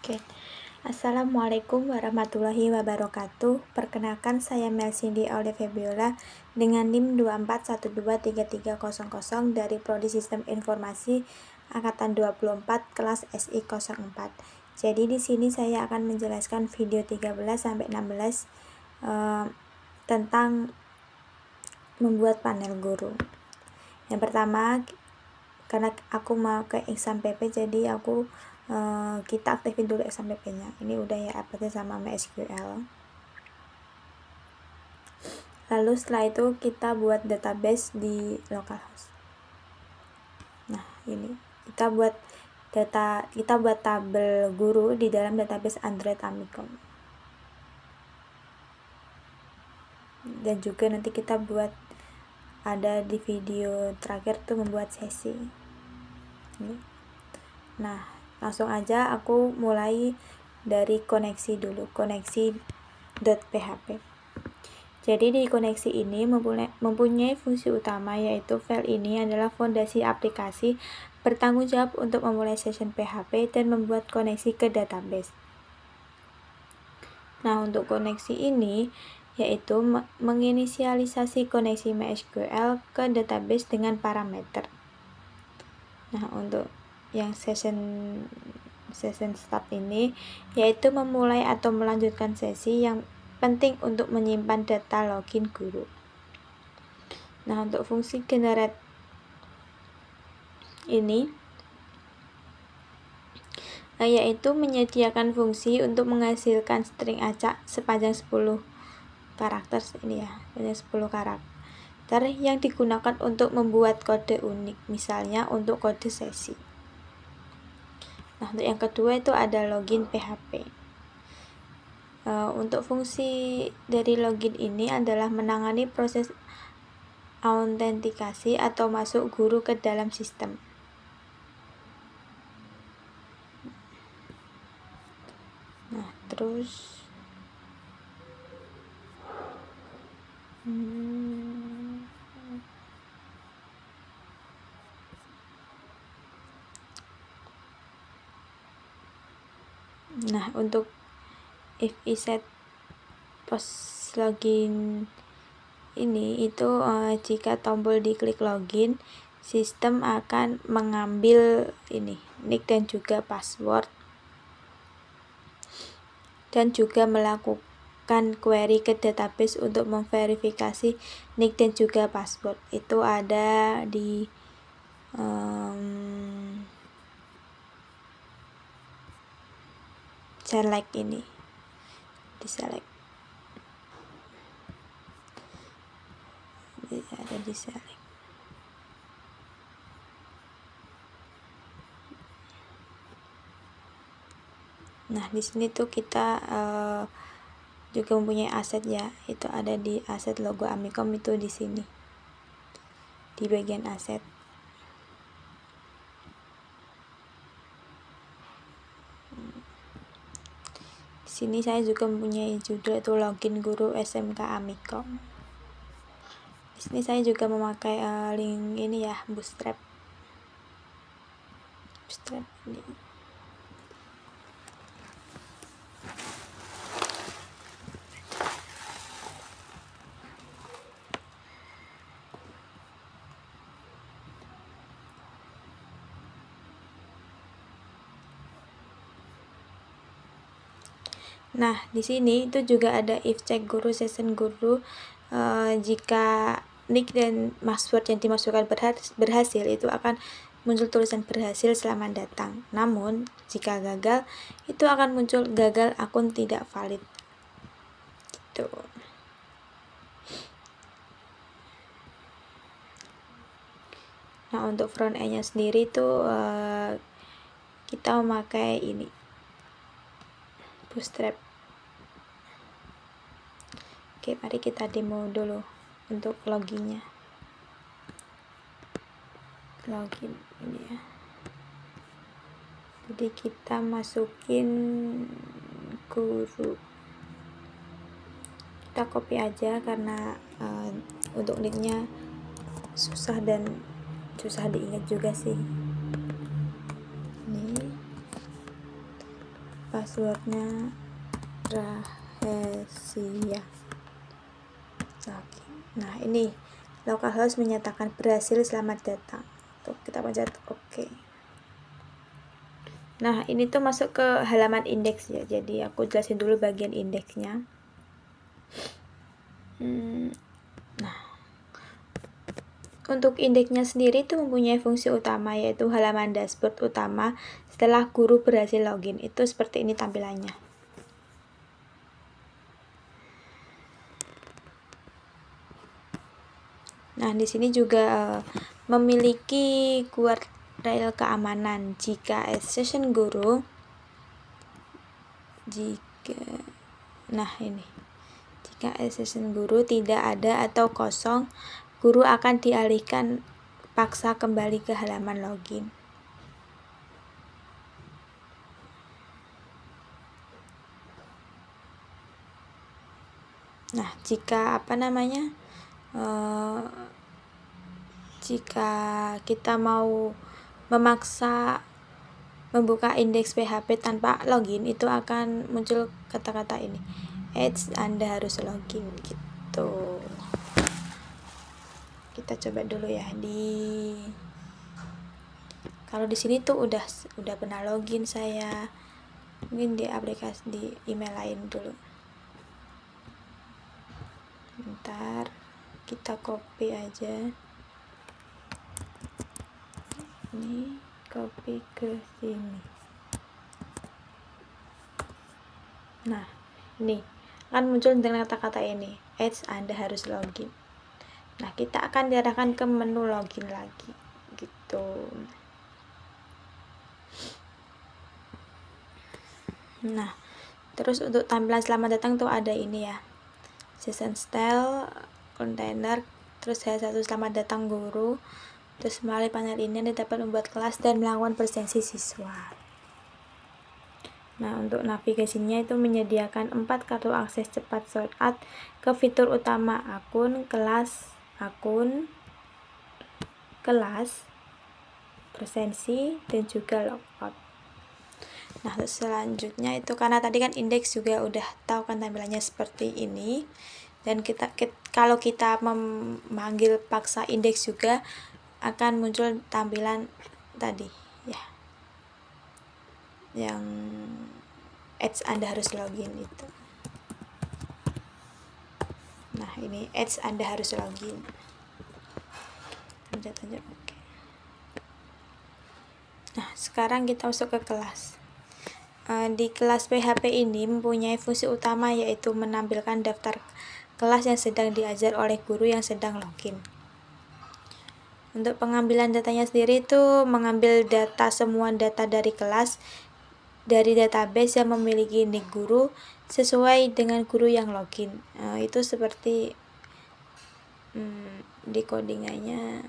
Oke. Assalamualaikum warahmatullahi wabarakatuh. Perkenalkan, saya Melcindy Aulia Febiola dengan NIM 24123300 dari Prodi Sistem Informasi Angkatan 24 kelas SI 04. Jadi di sini saya akan menjelaskan video 13 sampai 16 tentang membuat panel guru. Yang pertama, karena aku mau ke exam PP, jadi kita aktifin dulu exam PP nya. Ini udah ya uploadnya sama MySQL. Lalu setelah itu kita buat database di localhost. Nah, ini kita buat tabel guru di dalam database Android Amikom. Dan juga nanti kita buat ada di video terakhir tuh membuat sesi. Nah, langsung aja aku mulai dari koneksi dulu, koneksi.php. Jadi di koneksi ini mempunyai fungsi utama, yaitu file ini adalah fondasi aplikasi bertanggung jawab untuk memulai session PHP dan membuat koneksi ke database. Nah, untuk koneksi ini yaitu menginisialisasi koneksi MySQL ke database dengan parameter. Nah, untuk yang session start ini yaitu memulai atau melanjutkan sesi yang penting untuk menyimpan data login guru. Nah, untuk fungsi generate ini yaitu menyediakan fungsi untuk menghasilkan string acak sepanjang 10 karakter ini ya, sepanjang 10 karakter yang digunakan untuk membuat kode unik, misalnya untuk kode sesi. Nah, untuk yang kedua itu ada login PHP. Untuk fungsi dari login ini adalah menangani proses autentikasi atau masuk guru ke dalam sistem. Nah, terus nah, untuk if iset post login ini itu jika tombol diklik login, sistem akan mengambil ini nick dan juga password dan juga melakukan query ke database untuk memverifikasi nick dan juga password. Itu ada di select ini, di select, ada di select. Nah, di sini tuh kita juga mempunyai aset ya, itu ada di aset logo Amikom, itu di sini di bagian aset. Di sini saya juga mempunyai judul itu login guru SMK Amikom. Di sini saya juga memakai link ini ya, Bootstrap ini. Nah, di sini itu juga ada if check guru session guru. Jika nick dan password yang dimasukkan berhasil, itu akan muncul tulisan berhasil selamat datang. Namun, jika gagal, itu akan muncul gagal akun tidak valid. Gitu. Nah, untuk front end-nya sendiri itu kita memakai ini, Bootstrap. Oke, mari kita demo dulu untuk loginnya. Login ini ya. Jadi kita masukin guru. Kita copy aja karena untuk nicknya susah diingat juga sih. Ini passwordnya rahasia. Nah, ini localhost menyatakan berhasil, selamat datang. Tuh, kita pencet OK. Nah, ini tuh masuk ke halaman indeks ya. Jadi aku jelasin dulu bagian indeksnya. Nah, untuk indeksnya sendiri itu mempunyai fungsi utama, yaitu halaman dashboard utama setelah guru berhasil login. Itu seperti ini tampilannya. Nah, di sini juga memiliki guardrail keamanan. Jika session guru, jika session guru tidak ada atau kosong, guru akan dialihkan paksa kembali ke halaman login. Nah, jika jika kita mau memaksa membuka indeks PHP tanpa login, itu akan muncul kata-kata ini, Anda harus login gitu. Kita coba dulu ya, kalau di sini tuh udah pernah login saya. Mungkin di aplikasi di email lain dulu. Bentar, kita copy aja. Ini copy ke sini. Nah, ini akan muncul dengan kata-kata ini, Anda harus login. Nah, kita akan diarahkan ke menu login lagi gitu. Nah, terus untuk tampilan selamat datang tuh ada ini ya, session style, container, terus saya satu selamat datang guru. Terus melalui panel ini Anda dapat membuat kelas dan melakukan presensi siswa. Nah, untuk navigasinya itu menyediakan 4 kartu akses cepat shortcut ke fitur utama akun, kelas, presensi, dan juga logout. Nah, terus selanjutnya itu karena tadi kan indeks juga udah tahu kan tampilannya seperti ini, dan kalau kita memanggil paksa indeks juga akan muncul tampilan tadi ya, yang Anda harus login itu. Nah, ini Anda harus login. Lanjut. Oke. Nah, sekarang kita masuk ke kelas. Di kelas PHP ini mempunyai fungsi utama, yaitu menampilkan daftar kelas yang sedang diajar oleh guru yang sedang login. Untuk pengambilan datanya sendiri itu mengambil semua data dari kelas dari database yang memiliki nick guru sesuai dengan guru yang login. Itu seperti di codingannya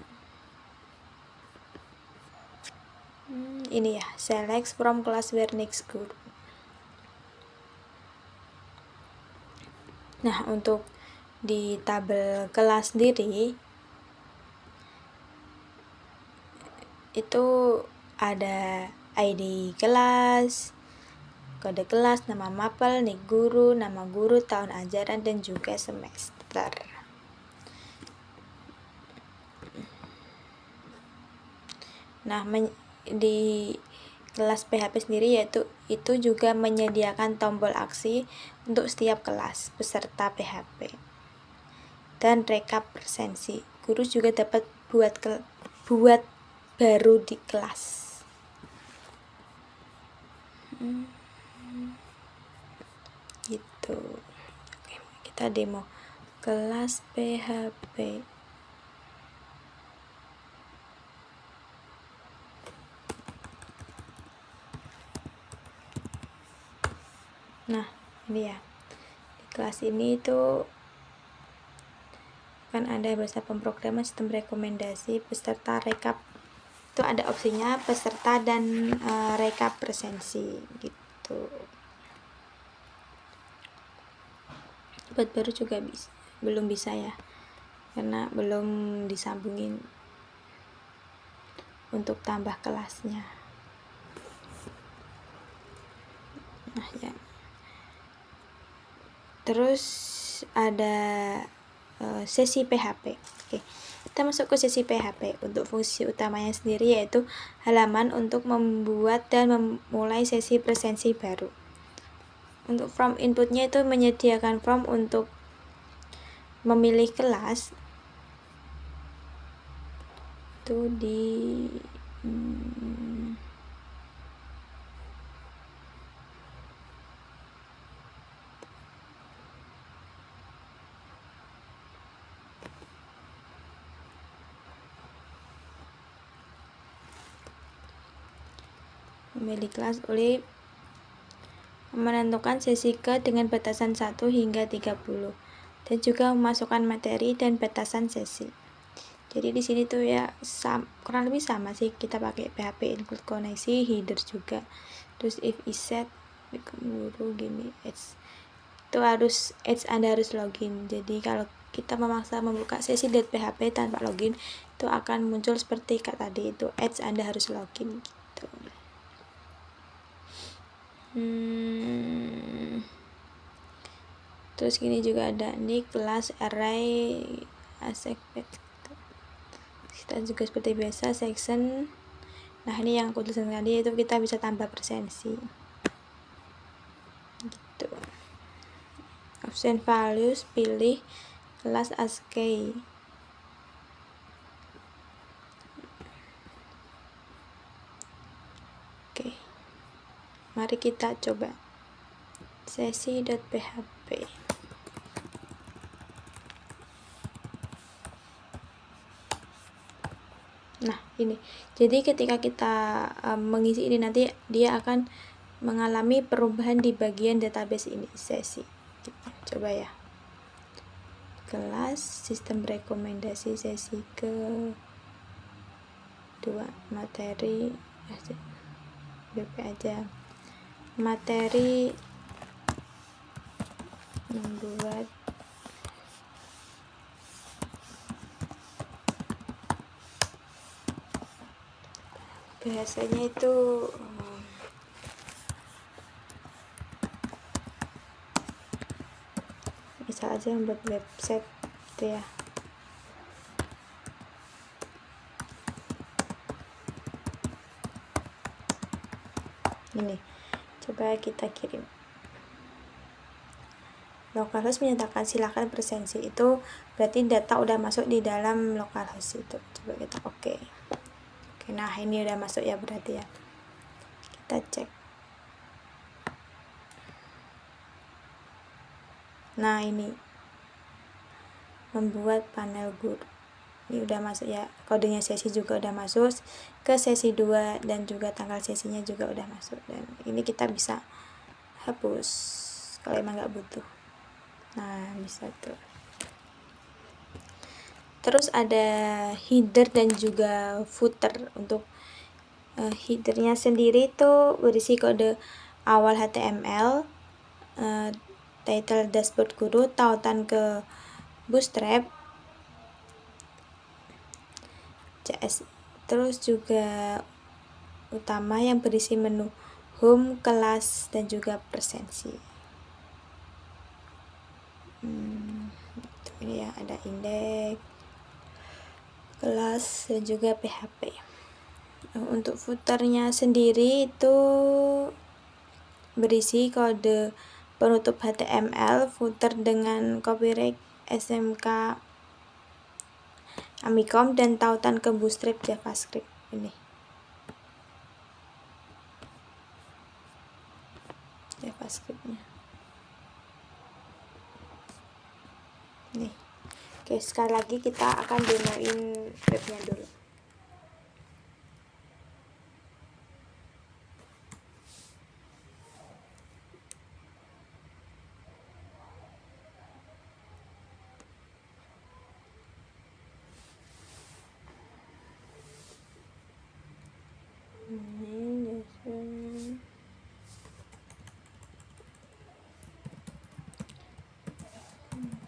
ini ya, select from class where next guru. Nah, untuk di tabel kelas sendiri itu ada ID kelas, kode kelas, nama mapel, nick guru, nama guru, tahun ajaran, dan juga semester. Nah, di kelas PHP sendiri itu juga menyediakan tombol aksi untuk setiap kelas peserta PHP dan rekap presensi. Guru juga dapat buat baru di kelas. Gitu. Oke, kita demo kelas PHP. Nah, ini ya. Di kelas ini itu kan ada bahasa pemrograman, sistem rekomendasi, peserta rekap. Itu ada opsinya peserta dan rekap presensi gitu. Buat baru juga belum bisa ya, karena belum disambungin untuk tambah kelasnya. Terus ada sesi PHP. Oke, kita masuk ke sesi PHP. Untuk fungsi utamanya sendiri yaitu halaman untuk membuat dan memulai sesi presensi baru. Untuk form inputnya itu menyediakan form untuk memilih kelas itu di memilih kelas oleh menentukan sesi ke dengan batasan 1 hingga 30 dan juga memasukkan materi dan batasan sesi. Jadi di sini tuh ya kurang lebih sama sih, kita pakai PHP include koneksi, header juga. Terus if is set guru gini itu harus Anda harus login. Jadi kalau kita memaksa membuka sesi .php tanpa login itu akan muncul seperti kata tadi, itu Anda harus login gitu. Terus gini juga ada nih kelas array aspect, kita juga seperti biasa section. Nah ini yang aku tuliskan tadi, itu kita bisa tambah presensi gitu. Option values, pilih kelas ASCII. Oke, mari kita coba sesi.php. Nah ini, jadi ketika kita mengisi ini nanti dia akan mengalami perubahan di bagian database ini sesi. Coba ya, kelas sistem rekomendasi sesi ke 2 materi BP aja, materi membuat bahasanya itu misal aja membuat website gitu ya. Ini coba kita kirim. Localhost menyatakan silakan presensi, itu berarti data udah masuk di dalam localhost itu. Coba kita oke. Nah ini udah masuk ya berarti ya. Kita cek. Nah ini membuat panel guru. Ini udah masuk ya, kodenya sesi juga udah masuk ke sesi 2 dan juga tanggal sesinya juga udah masuk. Dan ini kita bisa hapus kalau emang nggak butuh. Nah bisa tuh. Terus ada header dan juga footer. Untuk headernya sendiri itu berisi kode awal HTML, title dashboard guru, tautan ke Bootstrap, CS, terus juga utama yang berisi menu home, kelas, dan juga presensi. Ini ya, ada indeks, kelas, dan juga PHP. Untuk footernya sendiri itu berisi kode penutup HTML, footer dengan copyright SMK Amikom, dan tautan ke Bootstrap JavaScript. Ini JavaScriptnya. Nih. Oke, sekali lagi kita akan demoin webnya dulu.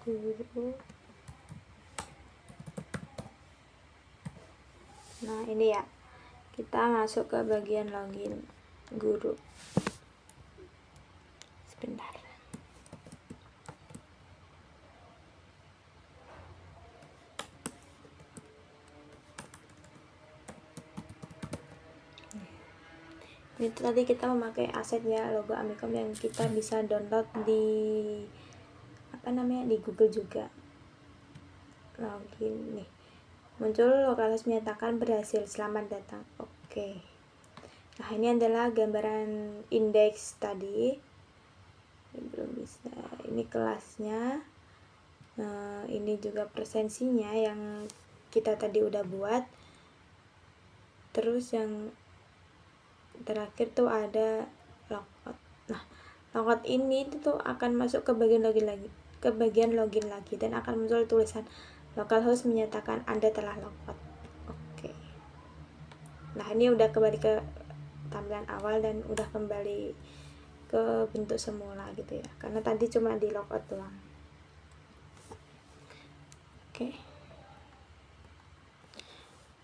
Guru. Nah ini ya, kita masuk ke bagian login guru. Sebentar. Itu tadi kita memakai aset ya, logo Amikom yang kita bisa download di di Google juga. Login nih, muncul lokalis menyatakan berhasil, selamat datang. Oke. Nah, ini adalah gambaran indeks tadi. Ini belum bisa. Ini kelasnya. Nah, ini juga presensinya yang kita tadi udah buat. Terus yang terakhir tuh ada logout. Nah, logout ini tuh akan masuk ke bagian login lagi dan akan muncul tulisan localhost menyatakan Anda telah logout. Oke. Nah, ini udah kembali ke tampilan awal dan udah kembali ke bentuk semula gitu ya. Karena tadi cuma di logout doang.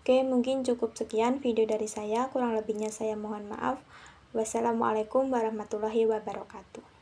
Oke, mungkin cukup sekian video dari saya. Kurang lebihnya saya mohon maaf. Wassalamualaikum warahmatullahi wabarakatuh.